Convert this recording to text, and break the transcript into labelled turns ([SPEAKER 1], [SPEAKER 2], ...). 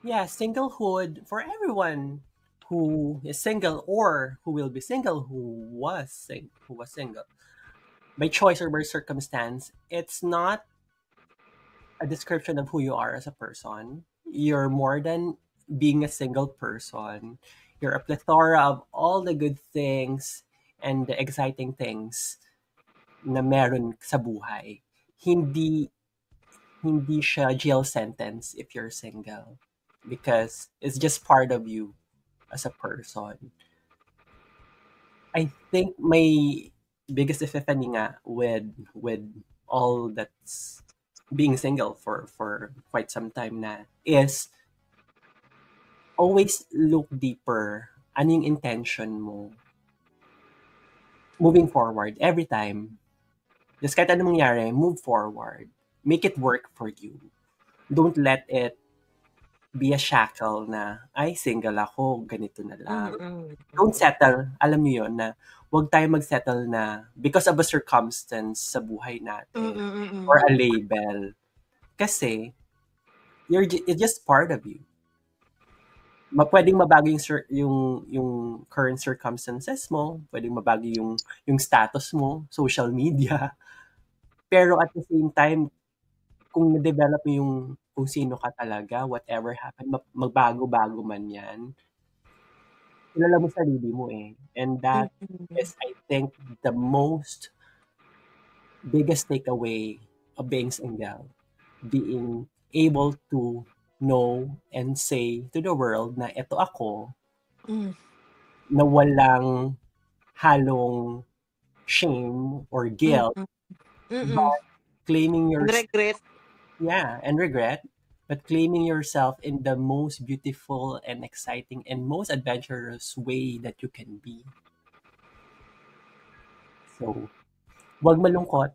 [SPEAKER 1] Yeah, singlehood for everyone who is single or who will be single who was single by choice or by circumstance. It's not a description of who you are as a person. You're more than being a single person. You're a plethora of all the good things and the exciting things na meron sa buhay. Hindi hindi siya jail sentence if you're single because it's just part of you as a person. I think my biggest epiphany nga with all that's being single for quite some time na is always look deeper. Ano yung intention mo moving forward every time. Just kahit anong mangyari, move forward. Make it work for you. Don't let it be a shackle na, ay, single ako, ganito na lang. Don't settle. Alam niyo yun na huwag tayo mag-settle na because of a circumstance sa buhay natin or a label. Kasi, it's just part of you. Pwedeng mabago yung current circumstances mo, pwedeng mabago yung status mo, social media. Pero at the same time, kung na-develop mo yung kung sino ka talaga, whatever happened, magbago-bago man yan, kilala mo sarili mo eh. And that is, I think, the most biggest takeaway of being single. Being able to know and say to the world na eto ako, na walang halong shame or guilt, but claiming your
[SPEAKER 2] Regret.
[SPEAKER 1] and regret, but claiming yourself in the most beautiful and exciting and most adventurous way that you can be. So, wag malungkot.